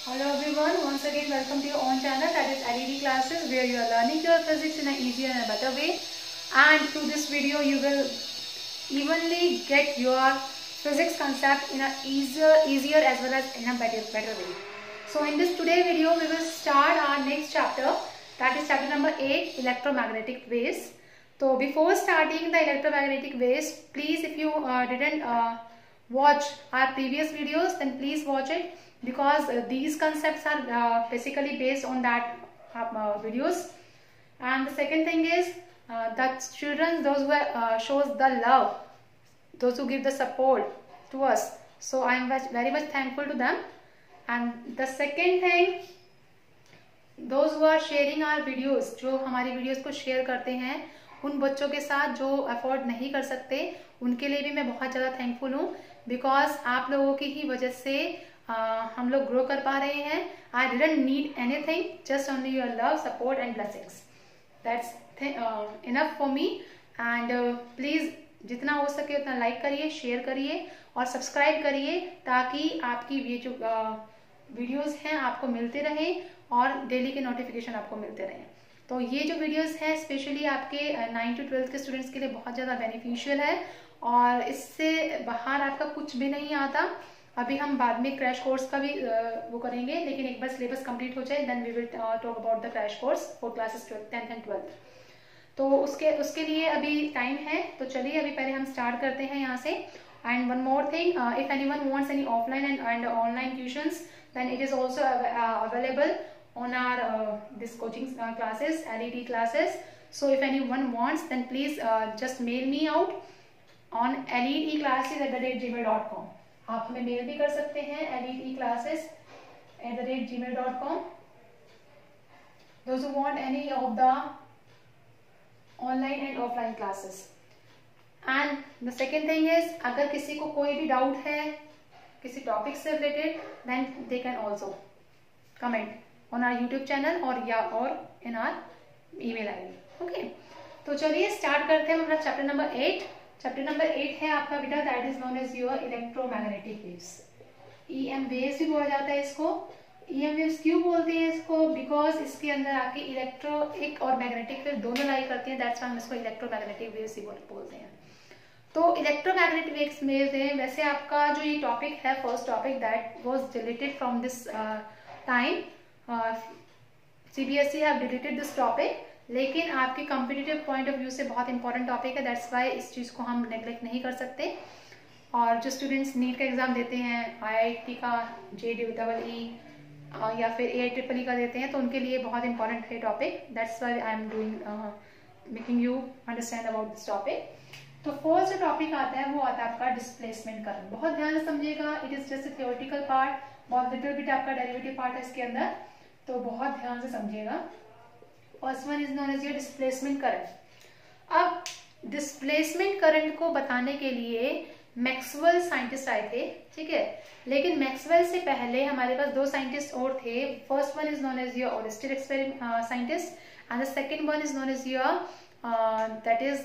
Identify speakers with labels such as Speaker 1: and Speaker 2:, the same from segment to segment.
Speaker 1: Hello everyone, once again welcome to your own channel, that is LED classes, where you are learning your physics in an easier and a better way. And through this video you will evenly get your physics concept in a easier as well as in a better way. So in this today video we will start our next chapter, that is chapter number 8, electromagnetic waves. So before starting the electromagnetic waves, please, if you didn't watch our previous videos, then please watch it, because these concepts are basically based on that videos. And the second thing is that children, those who shows the love, those who give the support to us, so I am very much thankful to them. And the second thing, those who are sharing our videos, जो हमारी videos को share करते हैं, उन बच्चों के साथ जो अफोर्ड नहीं कर सकते, उनके लिए भी मैं बहुत ज़्यादा थैंकफुल हूँ, बिकॉज आप लोगों की ही वजह से हम लोग ग्रो कर पा रहे हैं. I didn't need anything, just only your love, support and blessings. That's enough for me. And please जितना हो सके उतना लाइक करिए, शेयर करिए और सब्सक्राइब करिए, ताकि आपकी ये जो वीडियोस हैं आपको मिलते रहें और डेली के नोटिफिकेशन आपको मिलते रहें. तो ये जो वीडियोस हैं स्पेशली आपके 9 to 12 के स्टूडेंट्स के लिए बहुत ज़्यादा बेनिफिशियल है, और इससे बाहर आपका कुछ भी नहीं आता. अभी हम बाद में क्रैश कोर्स का भी वो करेंगे, लेकिन एक बार सिलेबस कंप्लीट हो जाए then we will talk about the crash course for classes 10th and 12th. तो उसके लिए अभी टाइम है. तो चलिए अभी पहले हम स्टार्ट करते हैं यहाँ से. And one more thing, if anyone wants any offline and online tuitions, then it is also available on our this coaching classes, LED classes. So if anyone wants, then please just mail me out on ledclasses@gmail.com. आप हमें mail भी कर सकते हैं ledclasses@gmail.com. Those who want any of the online and offline classes. And the second thing is, अगर किसी को कोई भी डाउट है किसी टॉपिक से related, then they can also comment on our YouTube channel और in our email ID. Okay, तो चलिए स्टार्ट करते हैं हमारा चैप्टर नंबर 8. चैप्टर नंबर 8 है आपका बेटा, that is known as your electromagnetic waves. EM waves भी बोला जाता है इसको. EM वेव्स क्यों बोलते हैं इसको? बिकॉज इसके अंदर आपके इलेक्ट्रिक और मैग्नेटिक वेव दोनों लाई करती हैं, दैट्स व्हाई हम इसको इलेक्ट्रोमैग्नेटिक वेव्स ही बोलते हैं. तो इलेक्ट्रोमैग्नेटिक वेव्स में वैसे आपका जो ये टॉपिक है, first topic, that was deleted from this time. CBSE have deleted this topic, लेकिन आपके कॉम्पिटिटिव पॉइंट ऑफ व्यू से बहुत इंपॉर्टेंट टॉपिक है. दैट्स वाई इस चीज़ को हम नेग्लेक्ट नहीं कर सकते. और जो स्टूडेंट्स नीट का एग्जाम देते हैं, IIT का, JEE या फिर AIEEE का देते हैं, तो उनके लिए बहुत इंपॉर्टेंट है topic. That's why I am doing making you understand about this topic. तो फर्स्ट जो टॉपिक आता है वो आता है आपका डिस्प्लेसमेंट करंट. बहुत ध्यान से समझिएगा, it is just a theoretical part, बहुत लिटिल बिट आपका डेरिवेटिव पार्ट है इसके अंदर, तो बहुत ध्यान से समझिएगा. First one is known as your displacement current. अब डिस्प्लेसमेंट करंट को बताने के लिए मैक्सवेल साइंटिस्ट आए थे, ठीक है, लेकिन मैक्सवेल से पहले हमारे पास दो साइंटिस्ट और थे. First one is known as your Oersted experiment scientist, and the second one is known as your that is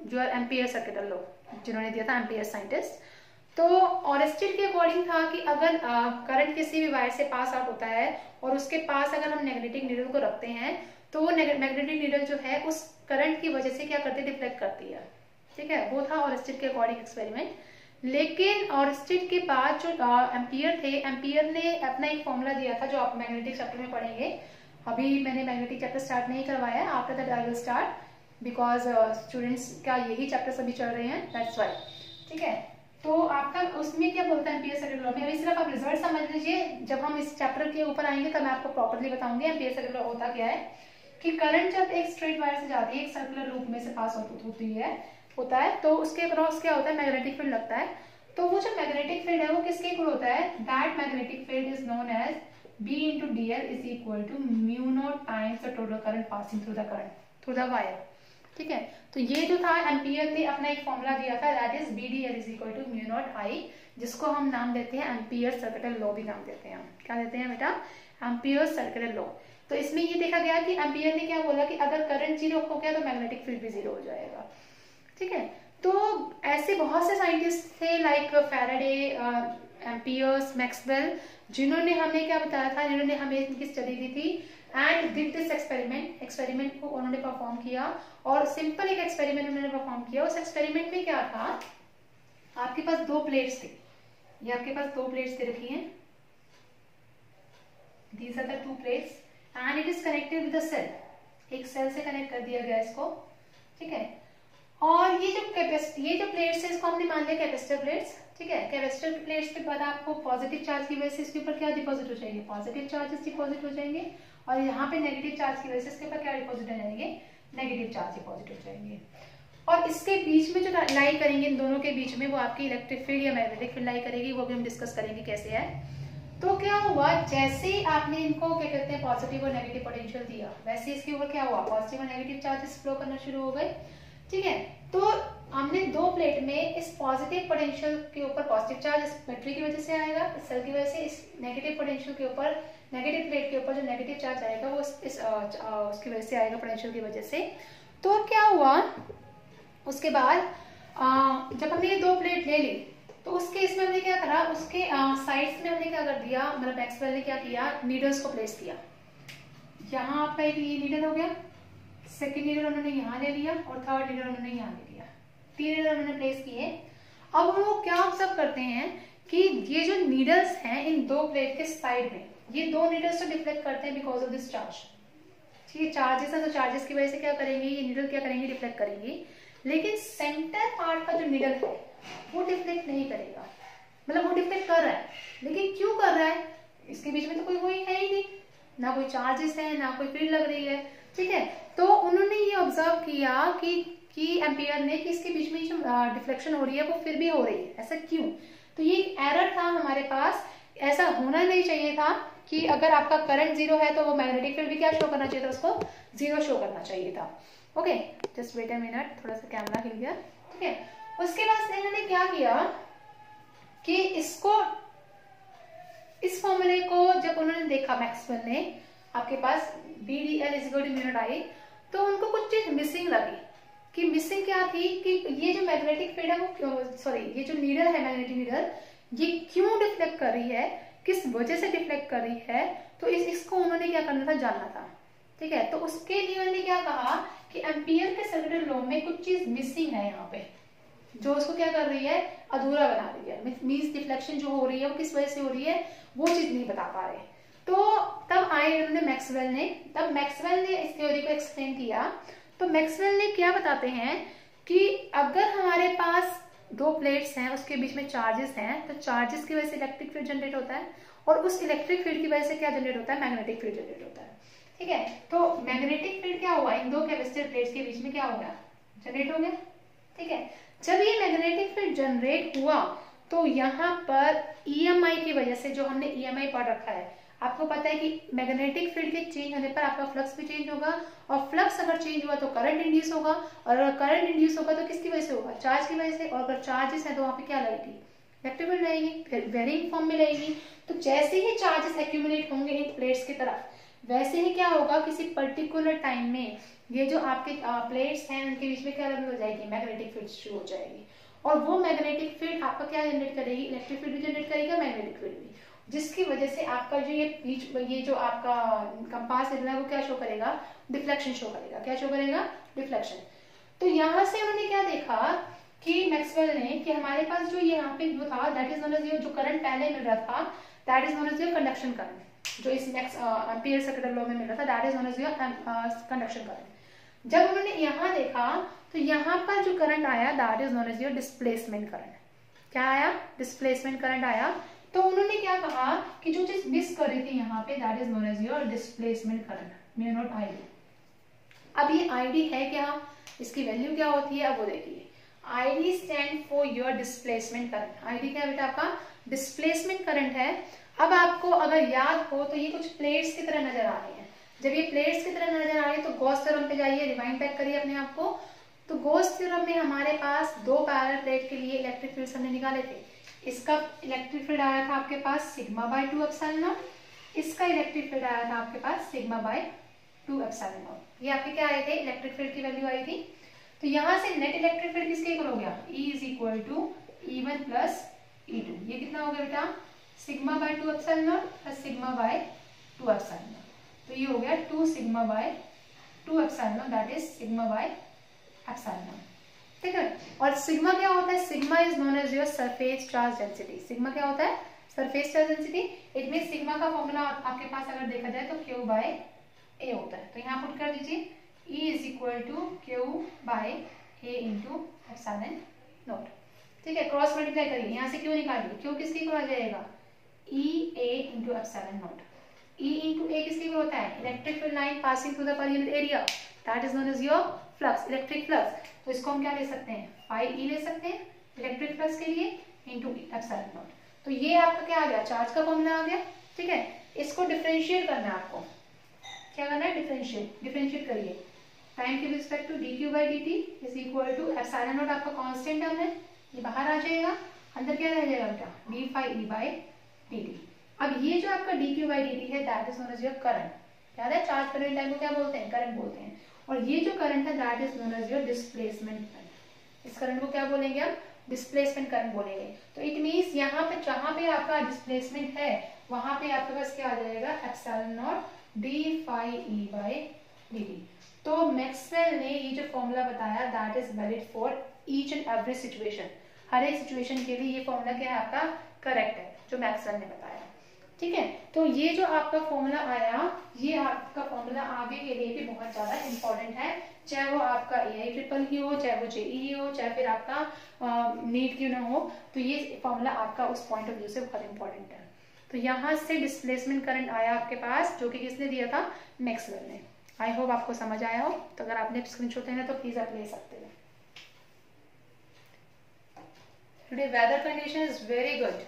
Speaker 1: जो एम्पियर सर्किटल लॉ, जिन्होंने दिया था एम्पियर साइंटिस्ट. तो ओरेस्टेड के अकॉर्डिंग था कि अगर करंट किसी भी वायर से पास आउट होता है और उसके पास अगर हम मैग्नेटिक नीडल को रखते हैं, तो वो मैग्नेटिक नीडल जो है उस करंट की वजह से क्या करती है, डिफ्लेक्ट करती है. ठीक है, वो था ओरेस्टेड के अकॉर्डिंग एक्सपेरिमेंट. लेकिन ओरेस्टेड के बाद जो एम्पियर थे, एम्पियर ने अपना एक फॉर्मूला दिया था जो आप मैग्नेटिक चैप्टर में पढ़ेंगे. अभी मैंने मैग्नेटिक चैप्टर स्टार्ट नहीं करवाया, after that I will start, because students का यही चैप्टर सभी चल रहे हैं, दैट्स वाई. ठीक है, तो आपका उसमें क्या बोलता है एम्पियर सर्किट लॉ में. अभी सिर्फ आप रिजल्ट समझ लीजिए, जब हम इस चैप्टर के ऊपर आएंगे तब मैं आपको प्रॉपर्ली बताऊंगी एम्पियर सर्किट लॉ होता क्या है. कि करंट जब एक स्ट्रेट वायर से जाती है, एक सर्कुलर लूप में से पास होता है, तो उसके अक्रॉस क्या होता है, मैग्नेटिक फील्ड लगता है. तो वो जो मैग्नेटिक फील्ड है वो किसके इक्वल होता है, that magnetic field is known as B into dl is equal to mu naught times the total current passing through the wire. ठीक है, तो ये जो था एम्पियर ने अपना एक फॉर्मूला दिया था, that is BDL is equal to mu naught I, जिसको हम नाम देते हैं एम्पियर सर्किटल लॉ भी नाम देते हैं. क्या देते हैं बेटा, एम्पियर सर्किटल लॉ. तो इसमें ये देखा गया कि एम्पियर ने क्या बोला कि अगर करंट जीरो हो गया तो मैग्नेटिक फील्ड भी जीरो हो जाएगा. ठीक है, तो ऐसे बहुत से साइंटिस्ट थे लाइक फैराडे, एम्पियर्स, मैक्सवेल, जिन्होंने हमें क्या बताया था, जिन्होंने हमें इनकी स्टडी दी थी एंड डिड दिस एक्सपेरिमेंट को उन्होंने परफॉर्म किया, और सिंपल एक एक्सपेरिमेंट उन्होंने परफॉर्म किया। उस एक्सपेरिमेंट में क्या था, आपके पास दो प्लेट्स थी, ये आपके पास दो प्लेट्स दे रखी हैं, these are the two plates and it is connected with the cell, एक सेल से कनेक्ट कर दिया गया इसको, ठीक है। और ये जो प्लेट्स है इसको हमने मान लिया कैपेसिटर प्लेट्स, ठीक है। कैपेसिटर प्लेट्स के बाद आपको पॉजिटिव चार्ज की वजह से इसके ऊपर क्या डिपॉजिट हो जाएंगे, पॉजिटिव चार्जेस डिपॉजिट हो जाएंगे, और यहाँ पे नेगेटिव चार्ज की वजह से इसके ऊपर क्या डिपॉजिट हो जाएंगे, नेगेटिव चार्ज डिपॉजिट हो जाएंगे। और इसके बीच में जो लाई करेंगे, इन दोनों के बीच में, वो आपकी इलेक्ट्रिक फील्ड या मैग्नेटिक फील्ड लाई करेगी, वो भी हम डिस्कस करेंगे कैसे है। तो क्या हुआ, जैसे ही आपने इनको क्या कहते हैं पॉजिटिव और नेगेटिव पोटेंशियल दिया, वैसे इसके ऊपर क्या हुआ, पॉजिटिव और नेगेटिव चार्जेस फ्लो करना शुरू हो गए, ठीक है। तो हमने दो प्लेट में इस पॉजिटिव पोटेंशियल के ऊपर पॉजिटिव चार्ज इस बैटरी की वजह से आएगा, इस सेल की वजह से, इस नेगेटिव पोटेंशियल के ऊपर, नेगेटिव प्लेट के ऊपर जो नेगेटिव चार्ज आएगा वो उसकी वजह से आएगा, पोटेंशियल की वजह से। तो क्या हुआ, उसके बाद जब हमने ये दो प्लेट ले ली, तो उस केस में हमने क्या करा, उसके साइड्स में हमने क्या कर दिया, मतलब मैक्सवेल ने क्या किया, नीडल्स को प्लेस किया। यहाँ आपका एक ये नीडल हो गया, सेकेंड नीडल उन्होंने यहाँ ले लिया, और थर्ड नीडल उन्होंने यहाँ ले लिया, 3 नीडल उन्होंने प्लेस किए। अब वो क्या ऑब्जर्व करते हैं कि ये जो नीडल्स हैं इन दो प्लेट के साइड में, ये दो नीडल्स तो डिफ्लेक्ट करते हैं बिकॉज ऑफ दिस चार्ज, ठीक है। चार्जेस है तो चार्जेस की वजह से क्या करेंगे, ये नीडल क्या करेंगे, डिफ्लेक्ट करेंगे। लेकिन सेंटर पार्ट का जो नीडल है वो डिफ्लेक्ट नहीं करेगा, मतलब वो डिफ्लेक्ट कर रहा है, लेकिन क्यों कर रहा है, इसके बीच में तो कोई है ही नहीं, ना कोई चार्जेस है, ना कोई फील्ड लग रही है, ठीक है। तो उन्होंने ये ऑब्जर्व किया कि एम्पियर ने कि इसके बीच में जो डिफ्लेक्शन हो रही है वो फिर भी हो रही है, ऐसा क्यों। तो ये एरर था हमारे पास, ऐसा होना नहीं चाहिए था कि अगर आपका करंट 0 है तो वो मैग्नेटिक फील्ड भी क्या शो करना चाहिए था, उसको 0 शो करना चाहिए था। Okay, just wait a minute, थोड़ा सा कैमरा हिल गया, ठीक है। उसके बाद इन्होंने क्या किया कि इसको, इस फॉर्मूले को जब उन्होंने देखा मैक्सवेल ने, आपके पास BdL = μ/I, तो उनको कुछ चीज मिसिंग लगी। कि मिसिंग क्या थी कि ये जो मैग्नेटिक फील्ड है वो, सॉरी, ये जो नीडल है मैग्नेटिक नीडल, ये क्यों डिफ्लेक्ट कर रही है, किस वजह से डिफ्लेक्ट कर रही है, तो इसको उन्होंने क्या करना था, जानना था, ठीक है। तो उसके लिए उन्होंने क्या कहा कि एम्पियर के सेकेंडरी लॉ में कुछ चीज मिसिंग है यहाँ पे, जो उसको क्या कर रही है, अधूरा बना रही है। मींस डिफ्लेक्शन जो हो रही है वो किस वजह से हो रही है, वो चीज नहीं बता पा रहे। तो तब आए उन्होंने मैक्सवेल ने इस थ्योरी को एक्सप्लेन किया। तो मैक्सवेल ने क्या बताते हैं कि अगर हमारे पास दो प्लेट्स हैं, उसके बीच में चार्जेस हैं, तो चार्जेस की वजह से इलेक्ट्रिक फील्ड जनरेट होता है, और उस इलेक्ट्रिक फील्ड की वजह से क्या जनरेट होता है, मैग्नेटिक फील्ड जनरेट होता है, ठीक है। तो मैग्नेटिक फील्ड क्या हुआ, इन दो कैपेसिटर प्लेट्स के बीच में क्या हो गया, जनरेट हो गया, ठीक है। जब ये मैग्नेटिक फील्ड जनरेट हुआ तो यहाँ पर EMI की वजह से, जो हमने EMI पढ़ रखा है, आपको पता है कि मैग्नेटिक फील्ड के चेंज होने पर आपका फ्लक्स भी चेंज होगा, और फ्लक्स अगर चेंज हुआ तो करंट इंड्यूस होगा, और अगर करंट इंड्यूस होगा तो किसकी वजह से होगा, चार्ज की वजह से, और अगर चार्जेस है तो वहां पे क्या लगेगी, इलेक्ट्रिक फील्ड रहेगी, फिर वेरिंग फॉर्म में रहेगी। तो जैसे ही चार्जेस एक्यूमुलेट होंगे इन प्लेट्स की तरफ, वैसे ही क्या होगा, किसी पर्टिकुलर टाइम में ये जो आपके प्लेट्स हैं उनके बीच में क्या हो जाएगी, मैग्नेटिक फील्ड शुरू हो जाएगी, और वो मैग्नेटिक फील्ड आपका क्या जनरेट करेगी, इलेक्ट्रिक फील्ड भी जनरेट करेगा, मैग्नेटिक फील्ड भी, जिसकी वजह से आपका जो ये जो आपका कंपास है वो क्या शो करेगा, डिफ्लेक्शन शो करेगा। क्या शो करेगा, डिफ्लेक्शन। तो यहाँ से उन्होंने क्या देखा कि मैक्सवेल ने कि हमारे पास जो यहाँ पे जो था, दैट इज नोन एज, जो करंट पहले मिल रहा था, that is known as conduction current, जो इस एम्पियर सेकेंडरी लॉ में मिल रहा था, that is known as conduction current. जब उन्होंने यहाँ देखा तो यहाँ पर जो करंट आया, that is known as displacement current. क्या आया, डिस्प्लेसमेंट करंट आया। तो उन्होंने क्या कहा कि जो चीज मिस कर रही थी यहाँ पे, that is known as your displacement current, μ0 अब ये ID है क्या, इसकी वैल्यू क्या होती है, अब वो देखिए। ID stand for your displacement current. ID क्या है बेटा, आपका डिस्प्लेसमेंट करंट है। अब आपको अगर याद हो तो ये कुछ प्लेट्स की तरह नजर आ रही है। जब ये प्लेट्स की तरह नजर आ रही है तो गॉस थ्योरम पे जाइए, रिवाइंड बैक करिए अपने आप को। तो गॉस थ्योरम में हमारे पास दो पैरेलल प्लेट के लिए इलेक्ट्रिक फील्ड हमने निकाले थे। इसका इलेक्ट्रिक फील्ड आया था आपके पास σ/2 एप्सिलॉन नॉट, इसका इलेक्ट्रिक फील्ड आया था आपके पास σ/2 एप्सिलॉन नॉट। ये आपके क्या आए थे, इलेक्ट्रिक फील्ड की वैल्यू आई थी। तो यहाँ से नेट इलेक्ट्रिक फील्ड किसके इक्वल हो गया, E = E1 + E2। ये कितना हो गया बेटा, sigma by 2 epsilon naught plus sigma by 2 epsilon naught. तो ये हो गया 2 sigma by 2 epsilon naught, that is sigma by epsilon naught. ठीक है, और सिग्मा क्या होता है? Sigma is known as your surface charge density. Sigma क्या होता है? Surface charge density. It mean sigma का फॉर्मूला आपके पास अगर देखा जाए तो Q बाय A होता है। तो यहाँ पुट कर दीजिए E is equal to Q by A into epsilon naught. ठीक है, क्रॉस मल्टीप्लाई करिए, यहाँ से Q निकालिए, Q किसके इक्वल आ जाएगा? E A into epsilon naught. E into A किसके इक्वल होता है? Electric field line passing through the per unit area, that is known as your flux, electric flux. तो इसको हम क्या ले सकते हैं? फाई E ले सकते हैं इलेक्ट्रिक फ्लक्स के लिए इंटू एप्सिलॉन नॉट। तो ये आपका क्या आ गया? चार्ज का फॉर्मूला आ गया। ठीक है, इसको डिफरेंशिएट करना है आपको। क्या करना है? डिफरेंशिएट करिए। टाइम के respect to D Q by D T is equal to epsilon naught आपका कांस्टेंट टर्म है, ये बाहर आ जाएगा, अंदर क्या रह जाएगा बेटा? D phi E by D T. अब ये जो आपका D Q by D T है that is known as your current. याद है चार्ज करंट टाइम को क्या बोलते हैं? करंट बोलते हैं। और ये जो करंट है that is known as your displacement current. इस करंट को क्या बोलेंगे हम? डिस्प्लेसमेंट करंट बोलेंगे। तो इट मींस यहाँ पे जहां पे आपका डिस्प्लेसमेंट है वहां पे आपके पास क्या आ जाएगा? Epsilon naught D phi E by D T. तो मैक्सवेल ने ये जो फॉर्मूला बताया that is valid for each and every situation. हर एक सिचुएशन के लिए ये फॉर्मूला क्या है आपका? करेक्ट है, जो मैक्सवेल ने बताया। ठीक है, तो ये जो आपका फॉर्मूला आया, ये आपका फॉर्मूला आगे के लिए भी बहुत ज्यादा इंपॉर्टेंट है, चाहे वो आपका AI ही हो, चाहे वो JEE हो, चाहे फिर आपका नीट क्यों ना हो। तो ये फॉर्मूला आपका उस पॉइंट ऑफ व्यू से बहुत इंपॉर्टेंट है। तो यहाँ से डिस्प्लेसमेंट करंट आया आपके पास, जो कि किसने दिया था? मैक्सवेल ने। आई होप आपको समझ आया हो। तो अगर आपने स्क्रीनशॉट लेना तो प्लीज आप ले सकते हो। Today weather condition is very good.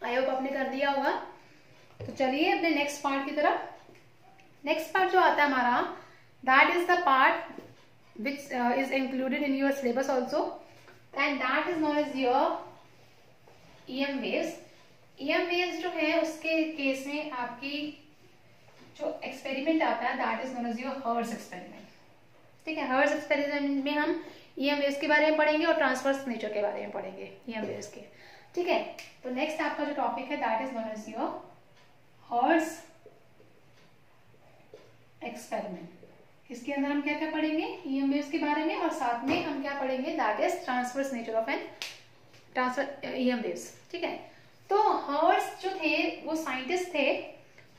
Speaker 1: I hope आपने कर दिया होगा। तो चलिए अपने नेक्स्ट पार्ट की तरफ। नेक्स्ट पार्ट जो आता है हमारा, that is the part which is included in your syllabus also, and that is known as your EM waves. EM waves जो है उसके केस में आपकी जो एक्सपेरिमेंट आता है that is known as your Hertz experiment. ठीक है, हर्ट्ज एक्सपेरिमेंट में हम EM वेव्स के बारे में पढ़ेंगे और ट्रांसवर्स नेचर के बारे में पढ़ेंगे EM वेव्स के। ठीक है, तो नेक्स्ट आपका जो टॉपिक है that is known as your Hertz experiment. इसके अंदर हम क्या क्या पढ़ेंगे? EM वेव्स के बारे में, और साथ में हम क्या पढ़ेंगे? That is transverse nature of an transfer EM waves. ठीक है, तो हर्ट्ज जो थे वो साइंटिस्ट थे,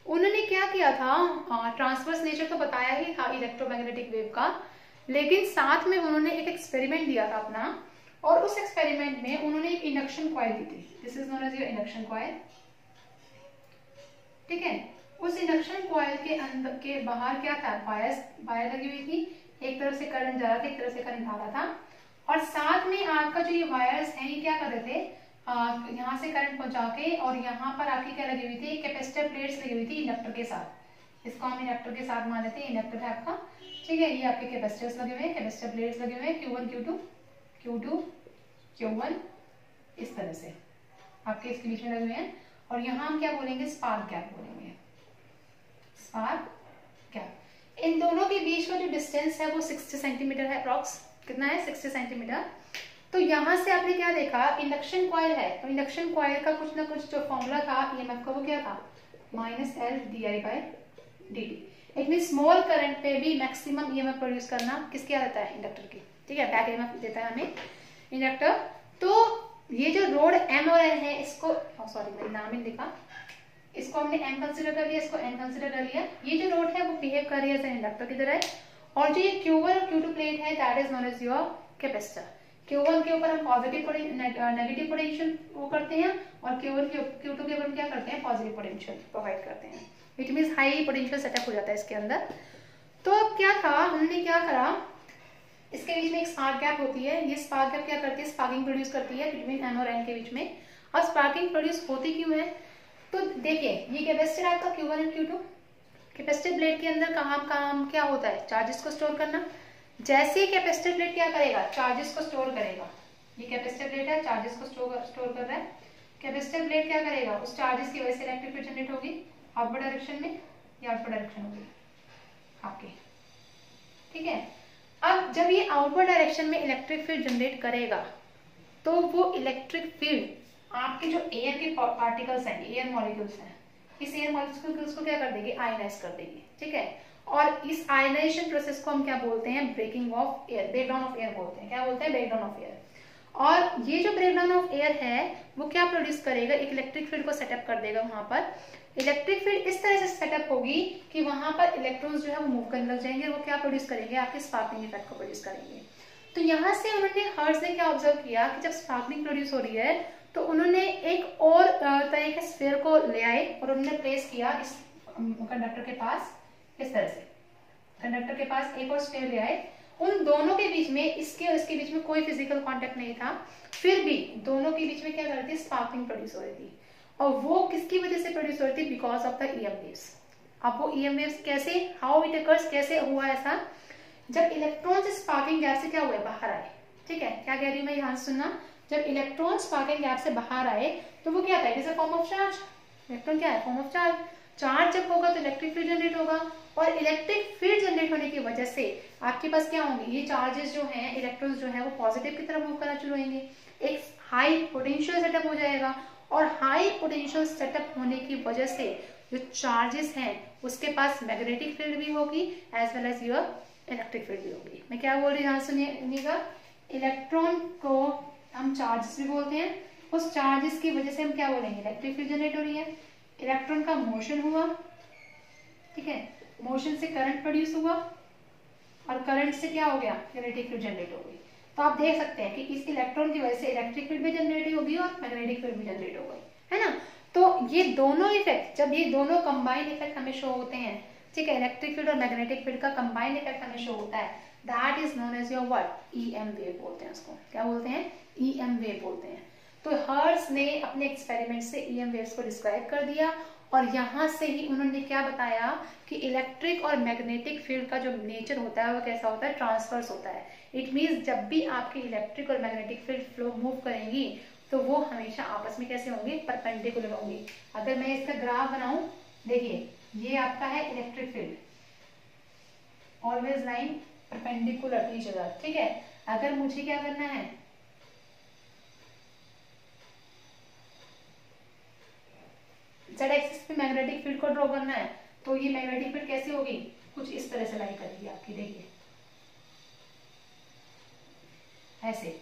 Speaker 1: उन्होंने क्या किया था? ट्रांसवर्स नेचर तो बताया ही था इलेक्ट्रोमैग्नेटिक वेव का, लेकिन साथ में उन्होंने एक एक्सपेरिमेंट दिया था अपना, और उस एक्सपेरिमेंट में उन्होंने एक इंडक्शन कॉइल दी थी। This is known as your induction coil. ठीक है, उस इंडक्शन कॉइल के अंदर के बाहर क्या था? वायर लगी हुई थी, एक तरफ से करंट जा रहा था, एक तरफ से करंट आ रहा था, और साथ में आपका जो ये वायर्स हैं ये क्या कर रहे थे? यहाँ से करंट पहुंचा के, और यहाँ पर आपकी क्या लगी हुई थी? कैपेसिटर प्लेट्स लगी हुई थी इंडक्टर के साथ। इसको हम इंडक्टर के साथ मान लेते हैं, इंडक्टर है आपका। ठीक है, ये आपके कैपेसिटर्स लगे हुए हैं, कैपेसिटर प्लेट्स लगे हुए हैं, Q1 Q2 Q2 Q1 इस तरह से आपके इसके बीच में लगे हुए हैं। और यहाँ हम क्या बोलेंगे? स्पार्क गैप बोलेंगे, स्पार्क गैप। इन दोनों के बीच का जो डिस्टेंस है वो 60 सेंटीमीटर है अप्रॉक्स। कितना है? 60 सेंटीमीटर। तो यहाँ से आपने क्या देखा? इंडक्शन कॉइल है, तो इंडक्शन कॉइल का कुछ ना कुछ जो फॉर्मूला था EMF का वो क्या था? -L/di/dt। It mean small current पे भी मैक्सिमम EMF प्रोड्यूस करना किसकी आदत है? इंडक्टर की। ठीक है, बैक EMF देता है हमें इंडक्टर। तो ये जो रोड M और N है, इसको सॉरी मैंने नाम ही लिखा, इसको हमने M कंसिडर कर लिया, इसको N कंसिडर कर लिया। ये जो रोड है वो बिहेव कर रही है इंडक्टर की तरह है, और जो ये Q1 और Q2 प्लेट है that is known as your capacitor. Q1 के ऊपर हम पॉजिटिव नेगेटिव पोटेंशियल वो करते हैं, और Q1 Q2 के ऊपर हम क्या करते हैं? पॉजिटिव पोटेंशियल प्रोवाइड करते हैं। It means high potential setup हो जाता है इसके अंदर। तो अब क्या था, हमने क्या करा, इसके बीच में एक स्पार्क गैप होती है। ये स्पार्क गैप क्या करती है? स्पार्किंग प्रोड्यूस करती है बिटवीन M और N के बीच में। अब स्पार्किंग प्रोड्यूस होती क्यों है? तो देखिए, ये कैपेसिटर आपका Q1 और Q2, कैपेसिटर प्लेट के अंदर काम क्या होता है? चार्जेस को स्टोर करना। जैसे ही कैपेसिटर प्लेट क्या करेगा? चार्जेस को स्टोर करेगा। ये कैपेसिटर प्लेट है, चार्जेस को स्टोर कर रहा है। कैपेसिटर प्लेट क्या करेगा? उस चार्जेस की वजह से इलेक्ट्रिक फील्ड जनरेट होगी आउटवर्ड डायरेक्शन में, या आउटवर्ड डायरेक्शन होगी आपके। ठीक है। अब जब ये आउटवर्ड डायरेक्शन में इलेक्ट्रिक फील्ड जनरेट करेगा तो वो इलेक्ट्रिक फील्ड आपके जो एयर के पार्टिकल्स हैं, एयर मॉलिक्यूल्स हैं, इस एयर मॉलिक्यूल्स को क्या कर देगी, आयनाइज कर देगी, ठीक है। और इस आयनाइजेशन प्रोसेस को हम क्या बोलते हैं, breaking of air, breakdown of air बोलते हैं। क्या बोलते हैं, ब्रेकडाउन ऑफ एयर। और ये जो ब्रेकडाउन ऑफ एयर है वो क्या प्रोड्यूस करेगा, एक इलेक्ट्रिक फील्ड को सेटअप कर देगा। वहां पर इलेक्ट्रिक फील्ड इस तरह से सेटअप होगी कि वहां पर इलेक्ट्रॉन्स जो है वो मूव करने लग जाएंगे, वो क्या प्रोड्यूस करेंगे, आपके स्पार्कलिंग इफेक्ट को प्रोड्यूस करेंगे। तो यहाँ से उन्होंने हर्ट्ज ने क्या ऑब्जर्व किया कि जब स्पार्कलिंग प्रोड्यूस हो रही है तो उन्होंने एक और तरह के स्फीयर को ले आए और उन्होंने प्लेस किया इस कंडक्टर के पास। इस तरह से कंडक्टर के पास एक और स्फीयर ले आए, उन दोनों के बीच में, इसके और इसके बीच में कोई फिजिकल कांटेक्ट नहीं था, फिर भी दोनों के बीच में क्या कर रही थी, स्पार्कलिंग प्रोड्यूस हो रही थी। और वो किसकी वजह से प्रोड्यूस हो रही थी, because of the EM waves. अब वो ईएम वेव्स कैसे, हाउ इट अकर्स, कैसे हुआ ऐसा, जब इलेक्ट्रॉन स्पार्किंग गैप से क्या हुए, बाहर आए, ठीक है। क्या कह रही हूँ मैं, ध्यान से सुनना। जब इलेक्ट्रॉन स्पार्किंग गैप से बाहर आए तो वो क्या था, it is a form of charge. Electron क्या है, फॉर्म ऑफ चार्ज। चार्ज जब होगा तो इलेक्ट्रिक फील्ड जनरेट होगा, और इलेक्ट्रिक फील्ड जनरेट होने की वजह से आपके पास क्या होंगे, ये चार्जेस जो हैं, इलेक्ट्रॉन्स जो है वो पॉजिटिव की तरफ मूव करना शुरू होंगे, एक हाई पोटेंशियल सेटअप हो जाएगा, और हाई पोटेंशियल सेटअप होने की वजह से जो चार्जेस हैं उसके पास मैग्नेटिक फील्ड भी होगी as well as your electric field भी होगी। मैं क्या बोल रही हूँ, ध्यान सुनिएगा। इलेक्ट्रॉन को हम चार्जेस भी बोलते हैं, उस चार्जेस की वजह से हम क्या बोलेंगे, इलेक्ट्रिक फील्ड जनरेट हो रही है। इलेक्ट्रॉन का मोशन हुआ, ठीक है, मोशन से करंट प्रोड्यूस हुआ, और करंट से क्या हो गया, मैग्नेटिक फील्ड जनरेट हो गई। तो आप देख सकते हैं कि इस इलेक्ट्रॉन की वजह से इलेक्ट्रिक फील्ड भी जनरेट होगी और मैग्नेटिक फील्ड भी जनरेट हो गई, है ना। तो ये दोनों इफेक्ट, जब ये दोनों कंबाइंड इफेक्ट हमें शो होते हैं, ठीक है, इलेक्ट्रिक फील्ड और मैग्नेटिक फील्ड का कंबाइंड इफेक्ट हमें शो होता है, that is known as your what, EM wave बोलते हैं उसको। क्या बोलते हैं, ईएम वेव बोलते हैं। तो हर्ट्ज ने अपने एक्सपेरिमेंट से ईएम वेव्स को डिस्क्राइब कर दिया, और यहाँ से ही उन्होंने क्या बताया कि इलेक्ट्रिक और मैग्नेटिक फील्ड का जो नेचर होता है वो कैसा होता है, ट्रांसवर्स होता है। इट मीन्स जब भी आपकी इलेक्ट्रिक और मैग्नेटिक फील्ड फ्लो मूव करेंगी तो वो हमेशा आपस में कैसे होंगे, परपेंडिकुलर होंगी। अगर मैं इसका ग्राफ बनाऊं, देखिए ये आपका है electric field, always line perpendicular to each other, ठीक है। अगर मुझे क्या करना है, जेड एक्सिस पे मैग्नेटिक फील्ड को ड्रॉ करना है, तो ये मैग्नेटिक फील्ड कैसी होगी, कुछ इस तरह से लाइन करेगी आपकी, देखिए ऐसे,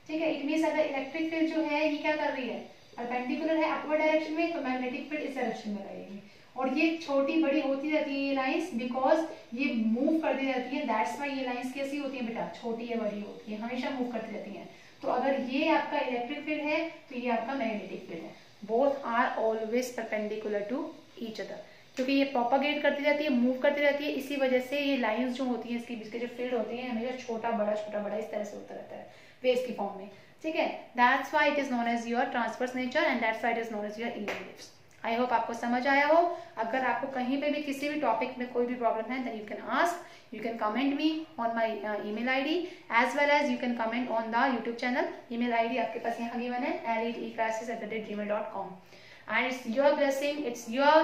Speaker 1: ठीक है। इट मींस अगर इलेक्ट्रिक फील्ड जो है ये क्या कर रही है, परपेंडिकुलर है अपवर्ड डायरेक्शन में, तो मैग्नेटिक फील्ड इस डायरेक्शन में रहेगी। और ये छोटी बड़ी होती रहती है ये लाइंस, बिकॉज ये मूव करती रहती है, दैट्स व्हाई ये लाइंस कैसी होती है बेटा, छोटी है बड़ी होती है, हमेशा मूव करती रहती है। तो अगर ये आपका इलेक्ट्रिक फील्ड है तो ये आपका मैग्नेटिक फील्ड है, both are always perpendicular to each other, क्योंकि ये प्रोपागेट करती रहती है, मूव करती रहती है, इसी वजह से ये लाइंस जो होती है इसके बीच के जो फील्ड होती है हमेशा छोटा बड़ा इस तरह से होता रहता है वेव्स की फॉर्म में, ठीक है। That's why it is known as your transverse nature and that's why it is known as your EM waves. I hope आपको समझ आया हो। अगर आपको कहीं पे भी किसी भी टॉपिक में कोई भी प्रॉब्लम है then you can ask, you can comment me on my email id as well as you can comment on the YouTube channel। email id आपके पास यहाँ गिवन है areeclasses@gmail.com and it's your blessing, it's your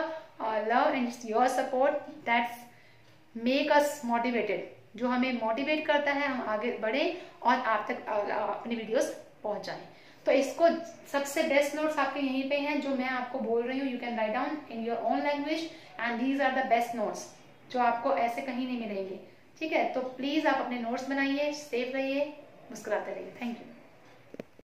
Speaker 1: love and it's your support that's make us motivated, जो हमें motivate करता है हम आगे बढ़े और आप तक अपनी वीडियोस पहुंचाएं। तो इसको सबसे बेस्ट नोट्स आपके यहीं पे हैं जो मैं आपको बोल रही हूँ, you can write down in your own language and these are the best notes जो आपको ऐसे कहीं नहीं मिलेंगे, ठीक है। तो प्लीज आप अपने नोट्स बनाइए, सेफ रहिए, मुस्कुराते रहिए। Thank you.